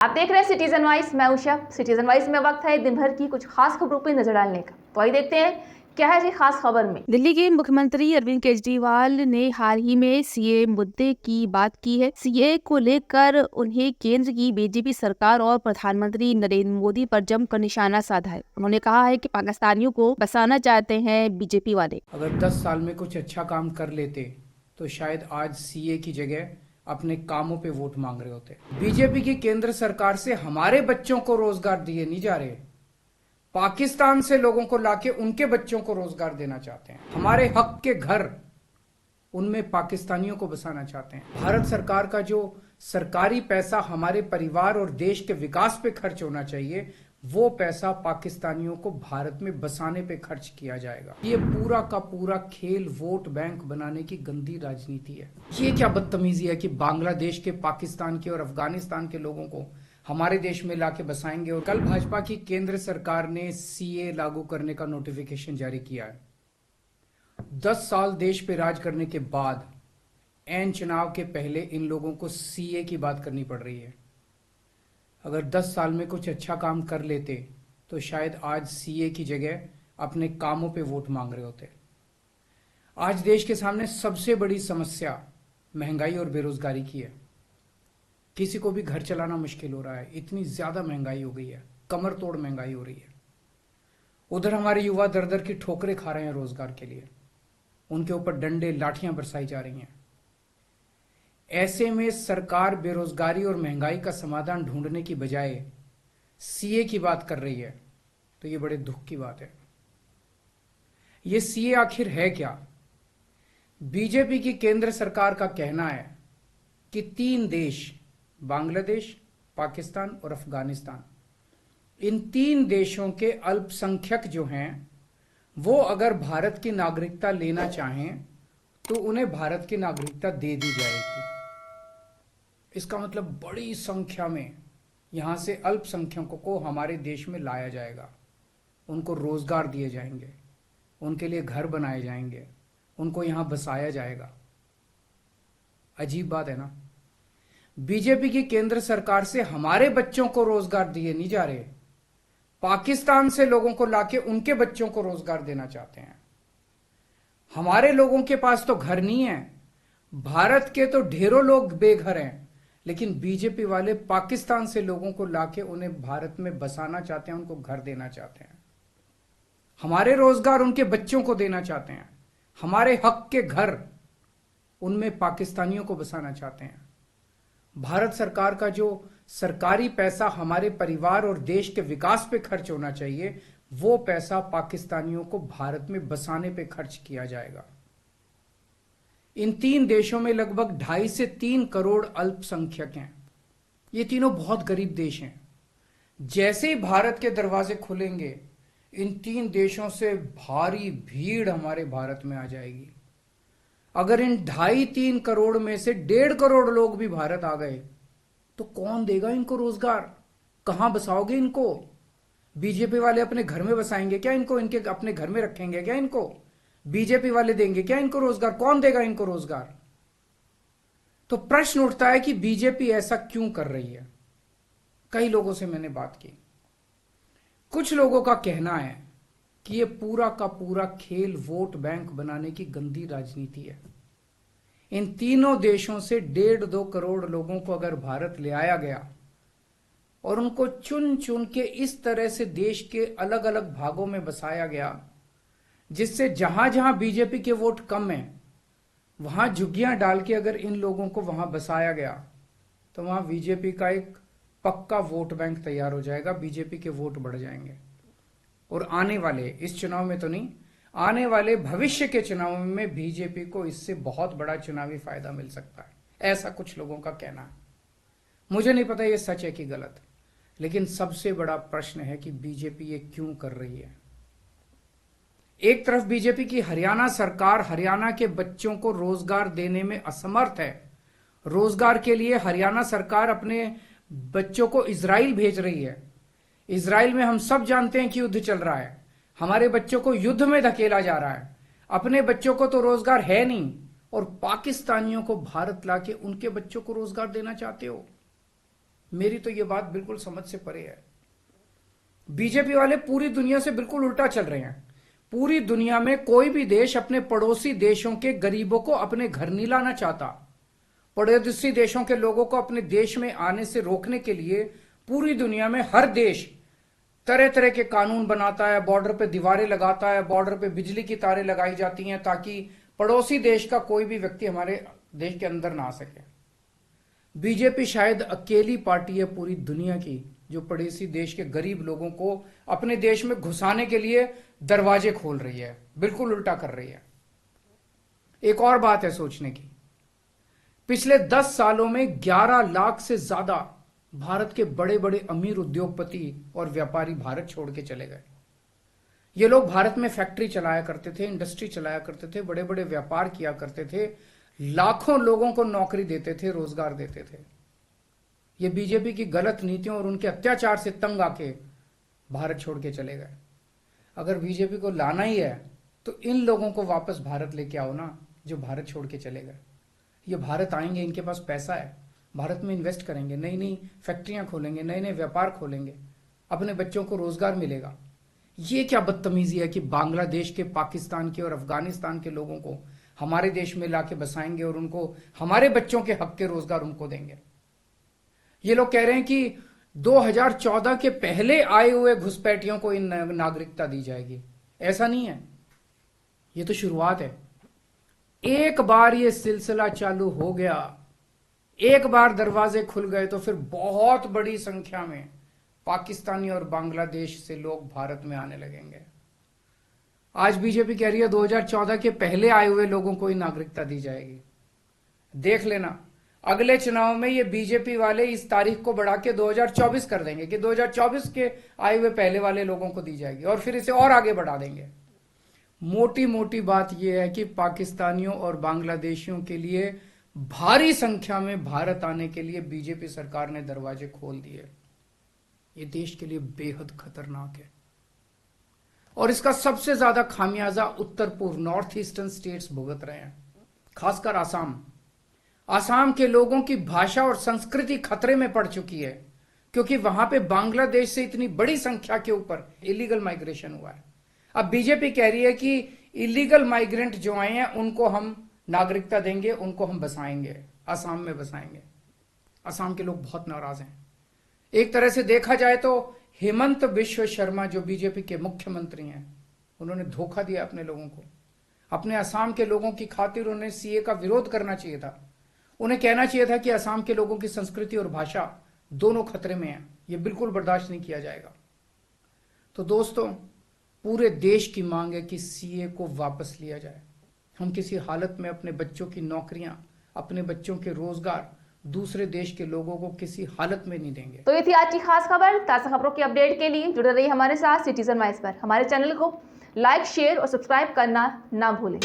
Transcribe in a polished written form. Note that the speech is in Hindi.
आप देख रहे हैं सिटीजन वाइज। मैं उषा। सिटीजन वाइज में वक्त है दिन भर की कुछ खास खबरों पर नजर डालने का। तो आइए देखते हैं क्या है जी खास खबर में। दिल्ली के मुख्यमंत्री अरविंद केजरीवाल ने हाल ही में सीए मुद्दे की बात की है। सीए को लेकर उन्हें केंद्र की बीजेपी सरकार और प्रधानमंत्री नरेंद्र मोदी पर जमकर निशाना साधा है। उन्होंने कहा है कि पाकिस्तानियों को बसाना चाहते हैं बीजेपी वाले। अगर 10 साल में कुछ अच्छा काम कर लेते तो शायद आज सीए की जगह अपने कामों पे वोट मांग रहे होते। बीजेपी की केंद्र सरकार से हमारे बच्चों को रोजगार दिए नहीं जा रहे, पाकिस्तान से लोगों को लाके उनके बच्चों को रोजगार देना चाहते हैं। हमारे हक के घर उनमें पाकिस्तानियों को बसाना चाहते हैं। भारत सरकार का जो सरकारी पैसा हमारे परिवार और देश के विकास पे खर्च होना चाहिए, वो पैसा पाकिस्तानियों को भारत में बसाने पे खर्च किया जाएगा। ये पूरा का पूरा खेल वोट बैंक बनाने की गंदी राजनीति है। ये क्या बदतमीजी है कि बांग्लादेश के, पाकिस्तान के और अफगानिस्तान के लोगों को हमारे देश में लाके बसाएंगे। और कल भाजपा की केंद्र सरकार ने सीए लागू करने का नोटिफिकेशन जारी किया है। 10 साल देश पे राज करने के बाद ऐन चुनाव के पहले इन लोगों को सीए की बात करनी पड़ रही है। अगर 10 साल में कुछ अच्छा काम कर लेते तो शायद आज सीए की जगह अपने कामों पे वोट मांग रहे होते। आज देश के सामने सबसे बड़ी समस्या महंगाई और बेरोजगारी की है। किसी को भी घर चलाना मुश्किल हो रहा है, इतनी ज्यादा महंगाई हो गई है, कमर तोड़ महंगाई हो रही है। उधर हमारे युवा दर दर की ठोकरें खा रहे हैं रोजगार के लिए, उनके ऊपर डंडे लाठियां बरसाई जा रही हैं। ऐसे में सरकार बेरोजगारी और महंगाई का समाधान ढूंढने की बजाय सीए की बात कर रही है, तो ये बड़े दुख की बात है। ये सीए आखिर है क्या? बीजेपी की केंद्र सरकार का कहना है कि 3 देश, बांग्लादेश, पाकिस्तान और अफगानिस्तान, इन 3 देशों के अल्पसंख्यक जो हैं वो अगर भारत की नागरिकता लेना चाहें तो उन्हें भारत की नागरिकता दे दी जाएगी। इसका मतलब बड़ी संख्या में यहां से अल्पसंख्यकों को हमारे देश में लाया जाएगा, उनको रोजगार दिए जाएंगे, उनके लिए घर बनाए जाएंगे, उनको यहां बसाया जाएगा। अजीब बात है ना। बीजेपी की केंद्र सरकार से हमारे बच्चों को रोजगार दिए नहीं जा रहे, पाकिस्तान से लोगों को लाके उनके बच्चों को रोजगार देना चाहते हैं। हमारे लोगों के पास तो घर नहीं है, भारत के तो ढेरों लोग बेघर हैं, लेकिन बीजेपी वाले पाकिस्तान से लोगों को लाके उन्हें भारत में बसाना चाहते हैं, उनको घर देना चाहते हैं। हमारे रोजगार उनके बच्चों को देना चाहते हैं। हमारे हक के घर उनमें पाकिस्तानियों को बसाना चाहते हैं। भारत सरकार का जो सरकारी पैसा हमारे परिवार और देश के विकास पे खर्च होना चाहिए, वो पैसा पाकिस्तानियों को भारत में बसाने पे खर्च किया जाएगा। इन 3 देशों में लगभग 2.5 से 3 करोड़ अल्पसंख्यक हैं। ये तीनों बहुत गरीब देश हैं। जैसे ही भारत के दरवाजे खुलेंगे, इन 3 देशों से भारी भीड़ हमारे भारत में आ जाएगी। अगर इन 2.5-3 करोड़ में से 1.5 करोड़ लोग भी भारत आ गए तो कौन देगा इनको रोजगार? कहां बसाओगे इनको? बीजेपी वाले अपने घर में बसाएंगे क्या इनको? इनके अपने घर में रखेंगे क्या इनको? बीजेपी वाले देंगे क्या इनको रोजगार? कौन देगा इनको रोजगार? तो प्रश्न उठता है कि बीजेपी ऐसा क्यों कर रही है। कई लोगों से मैंने बात की, कुछ लोगों का कहना है कि यह पूरा का पूरा खेल वोट बैंक बनाने की गंदी राजनीति है। इन तीनों देशों से 1.5-2 करोड़ लोगों को अगर भारत ले आया गया और उनको चुन चुन के इस तरह से देश के अलग अलग भागों में बसाया गया, जिससे जहां जहां बीजेपी के वोट कम है वहां झुग्गियां डाल के अगर इन लोगों को वहां बसाया गया तो वहां बीजेपी का एक पक्का वोट बैंक तैयार हो जाएगा, बीजेपी के वोट बढ़ जाएंगे। और आने वाले इस चुनाव में तो नहीं, आने वाले भविष्य के चुनाव में बीजेपी को इससे बहुत बड़ा चुनावी फायदा मिल सकता है, ऐसा कुछ लोगों का कहना है। मुझे नहीं पता ये सच है कि गलत, लेकिन सबसे बड़ा प्रश्न है कि बीजेपी ये क्यों कर रही है। एक तरफ बीजेपी की हरियाणा सरकार हरियाणा के बच्चों को रोजगार देने में असमर्थ है। रोजगार के लिए हरियाणा सरकार अपने बच्चों को इजराइल भेज रही है। इजराइल में हम सब जानते हैं कि युद्ध चल रहा है, हमारे बच्चों को युद्ध में धकेला जा रहा है। अपने बच्चों को तो रोजगार है नहीं और पाकिस्तानियों को भारत लाके उनके बच्चों को रोजगार देना चाहते हो। मेरी तो ये बात बिल्कुल समझ से परे है। बीजेपी वाले पूरी दुनिया से बिल्कुल उल्टा चल रहे हैं। पूरी दुनिया में कोई भी देश अपने पड़ोसी देशों के गरीबों को अपने घर नहीं लाना चाहता। पड़ोसी देशों के लोगों को अपने देश में आने से रोकने के लिए पूरी दुनिया में हर देश तरह तरह के कानून बनाता है, बॉर्डर पे दीवारें लगाता है, बॉर्डर पे बिजली की तारें लगाई जाती हैं ताकि पड़ोसी देश का कोई भी व्यक्ति हमारे देश के अंदर ना आ सके। बीजेपी शायद अकेली पार्टी है पूरी दुनिया की जो पड़ोसी देश के गरीब लोगों को अपने देश में घुसाने के लिए दरवाजे खोल रही है, बिल्कुल उल्टा कर रही है। एक और बात है सोचने की, पिछले 10 सालों में 11 लाख से ज्यादा भारत के बड़े बड़े अमीर उद्योगपति और व्यापारी भारत छोड़ के चले गए। ये लोग भारत में फैक्ट्री चलाया करते थे, इंडस्ट्री चलाया करते थे, बड़े बड़े व्यापार किया करते थे, लाखों लोगों को नौकरी देते थे, रोजगार देते थे। ये बीजेपी की गलत नीतियों और उनके अत्याचार से तंग आके भारत छोड़ के चले गए। अगर बीजेपी को लाना ही है तो इन लोगों को वापस भारत लेके आओ ना, जो भारत छोड़ के चले गए। ये भारत आएंगे, इनके पास पैसा है, भारत में इन्वेस्ट करेंगे, नई नई फैक्ट्रियां खोलेंगे, नए नए व्यापार खोलेंगे, अपने बच्चों को रोजगार मिलेगा। ये क्या बदतमीजी है कि बांग्लादेश के, पाकिस्तान के और अफगानिस्तान के लोगों को हमारे देश में लाके बसाएंगे और उनको हमारे बच्चों के हक के रोजगार उनको देंगे। ये लोग कह रहे हैं कि 2014 के पहले आए हुए घुसपैठियों को इन नागरिकता दी जाएगी। ऐसा नहीं है, ये तो शुरुआत है। एक बार ये सिलसिला चालू हो गया, एक बार दरवाजे खुल गए तो फिर बहुत बड़ी संख्या में पाकिस्तानी और बांग्लादेश से लोग भारत में आने लगेंगे। आज बीजेपी कह रही है 2014 के पहले आए हुए लोगों को ही नागरिकता दी जाएगी। देख लेना, अगले चुनाव में ये बीजेपी वाले इस तारीख को बढ़ा के 2024 कर देंगे कि 2024 के आए हुए पहले वाले लोगों को दी जाएगी और फिर इसे और आगे बढ़ा देंगे। मोटी मोटी बात यह है कि पाकिस्तानियों और बांग्लादेशियों के लिए भारी संख्या में भारत आने के लिए बीजेपी सरकार ने दरवाजे खोल दिए। ये देश के लिए बेहद खतरनाक है और इसका सबसे ज्यादा खामियाजा उत्तर पूर्व नॉर्थ ईस्टर्न स्टेट्स भुगत रहे हैं, खासकर आसाम। आसाम के लोगों की भाषा और संस्कृति खतरे में पड़ चुकी है क्योंकि वहां पे बांग्लादेश से इतनी बड़ी संख्या के ऊपर इलीगल माइग्रेशन हुआ है। अब बीजेपी कह रही है कि इलीगल माइग्रेंट जो आए हैं उनको हम नागरिकता देंगे, उनको हम बसाएंगे, आसाम में बसाएंगे। आसाम के लोग बहुत नाराज हैं। एक तरह से देखा जाए तो हेमंत बिश्व शर्मा जो बीजेपी के मुख्यमंत्री हैं, उन्होंने धोखा दिया अपने लोगों को। अपने असम के लोगों की खातिर उन्हें सीए का विरोध करना चाहिए था। उन्हें कहना चाहिए था कि असम के लोगों की संस्कृति और भाषा दोनों खतरे में है, ये बिल्कुल बर्दाश्त नहीं किया जाएगा। तो दोस्तों, पूरे देश की मांग है कि सीए को वापस लिया जाए। हम किसी हालत में अपने बच्चों की नौकरियां, अपने बच्चों के रोजगार दूसरे देश के लोगों को किसी हालत में नहीं देंगे। तो ये थी आज की खास खबर। ताज़ा खबरों की अपडेट के लिए जुड़े रहिए हमारे साथ सिटीजन वॉइस पर। हमारे चैनल को लाइक, शेयर और सब्सक्राइब करना ना भूलें।